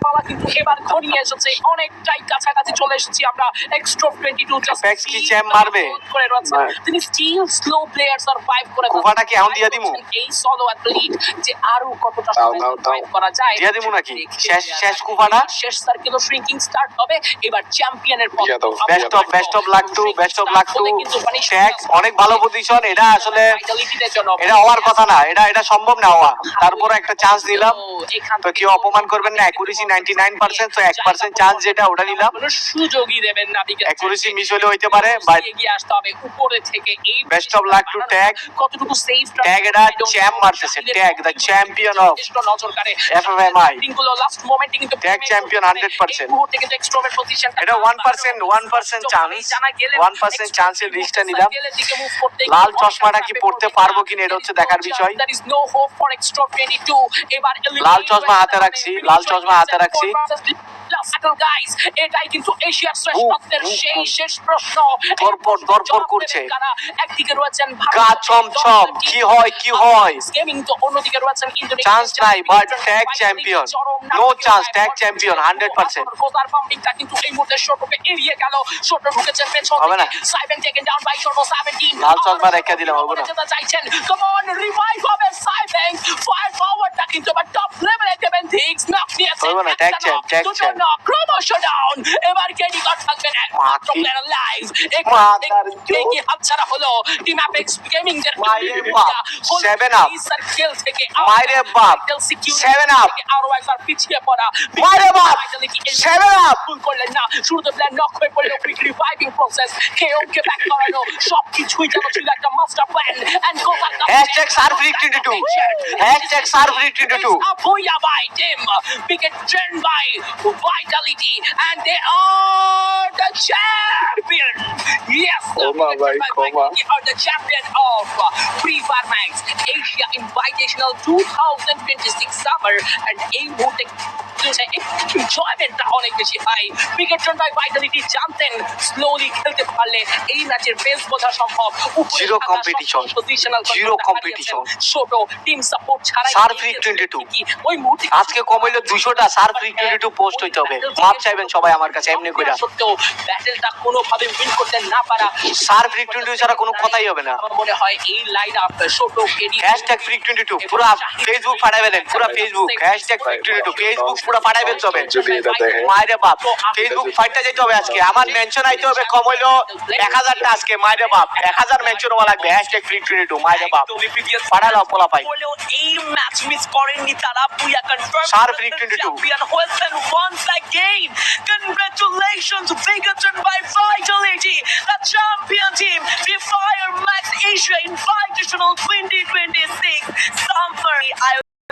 পালা কিন্তু এবার ঘনিয়ে এসেছে, অনেকটাই কাছাকাছি চলে এসেছি আমরা। এক্সট্রা 22 জাস্ট Apex কি চ্যাম্প মারবে? করে রয়েছেন তিনি। স্টিল স্লো প্লেয়ার সারভাইভ করে কুভাটা কি এখন দিয়া দিমু? এই সোলো অ্যাথলিট যে আরো কতটা সময় সারভাইভ করা যায় দিয়া দিমু নাকি শেষ কুভাটা? শেষ সার্কেলও শ্রিঙ্কিং স্টার্ট হবে এবার চ্যাম্পিয়নের পর। Best of luck to tag অনেক ভালো পজিশন। এটা আসলে এটা হওয়ার কথা না, এটা সম্ভব না হওয়া। তারপর একটা চান্স দিলাম, তো কেউ অপমান করবেন না। অ্যাকুরেসি 99%, তো 1% চান্স যেটা ওটা নিলাম। কোনো সুযোগই দেবেন না, অ্যাকুরেসি মিস হলে হইতে পারে, বাট এগিয়ে আসতে হবে উপরে থেকে। এই best of luck to tag. কতটুকু সেফ ট্যাগ এটা চ্যাম্প মারতেছে, ট্যাগ দ্য চ্যাম্পিয়ন অফ নজর কাড়ে FFMI। টিমগুলো লাস্ট মোমেন্টে কিন্তু ট্যাগ চ্যাম্পিয়ন 100%। এই মুহূর্তে কিন্তু এক্সট্রোভার্ট পজিশন এটা 1% চান্স, 1% চান্সের রিস্কটা নিলাম। লাল চশমাটা কি পড়তে পারবো কিনা এটা হচ্ছে দেখার বিষয়। লাল চশমা হাতে রাখছি, লাল চশমা হাতে রাখছি। গাইস, এটাই কিন্তু এশিয়ার শ্রেষ্ঠত্বের সেই শেষ প্রশ্ন। দরপর করছে। একদিকে রয়েছেন গা ছমছম, কি হয় গেমিং, তো অন্যদিকে রয়েছেন চান্স নাই, but tag champion no chance. Tag champion 100%। কোতার পাম্পিংটা কিন্তু এই মুহূর্তে শোটোকে এড়িয়ে গেল। শোটো ঢুকেছেন পেছন হবে না। সাইবেন টেকেন ডাউন বাই শোটো 17। লাল চশমা রেখে দিলাম, হবে না। চাইছেন কাম অন, রিভাইভ হবে সাইবেন। ফায়ার ফরওয়ার্ডটা কিন্তু আবার টপ লেভেলে দেবেন। থিংস নক নিয়েছেন, হবে না। Tag champ promotion down. এবার কেডি গড থাকবেন একমাত্র প্লেয়ার লাইভ। কি হাতছাড়া হলো টিম অ্যাপেক্স গেমিং এর 7 আপ সার্কেল থেকে মাইরে বাপ 7 আপ আরো একবার পিছিয়ে পড়া। মাইরে বাপ 7 আপ ভুল করলেন না, শুরুতে প্ল্যান নক হয়ে পড়লো। কুইক রিভাইভিং প্রসেস, কেওকে ব্যাক করানো, সবকিছুই যেন ছিল একটা মাস্টার প্ল্যান। এন্ড কোথার #SARF22 #SARF22 Apoya by Tim, picket trend by Vitality, and they are the champion. Yes, Vitality are the champion of Free Fire Max Asia Invitational 2026 Summer, and এই মুহূর্তে এনজয়মেন্টটা অনেক বেশি হাই। পিকেট trend by vitality জানতেন slowly খেলতে পারলে এই ম্যাচের বেস বোঝা সম্ভব। জিরো কম্পিটিশন, ছোট টিম সাপোর্ট ছাড়াই SARF22 ওই মুহূর্তে আজকে কমাইলো 200টা SARF22 পোস্ট হইতে হবে। মাপ চাইবেন সবাই আমার কাছে এমনি কইরা। সত্ত্বেও ব্যাটলটা কোনোভাবে উইন করতে না পারা, SARF22 ছাড়া কোনো কথাই হবে না। আমার মনে হয় এই লাইন আপ ছোট কেডি #Freak22 পুরো ফেসবুক ফাটাইবেন, পুরো ফেসবুক #Freak22 ফেসবুক পুরো ফাটাইবেন তবে। মাইরে বাপ ফেসবুক ফাইটটা যেতে হবে আজকে। আমার মেনশন আইতে হবে কম হইলো 1000টা আজকে। মাইরে বাপ 1000 মেনশন হওয়া লাগবে #Freak22 মাইরে বাপ ফাটালাও পোলা পাই। বলেও এই ম্যাচ মিস করেননি তারা। পুয়া কনফার্ম SARF22 চ্যাম্পিয়ন হয়েছেন once again. Congratulations, Bigoton by Vitality, the champion team, the Fire Max Asia Invitational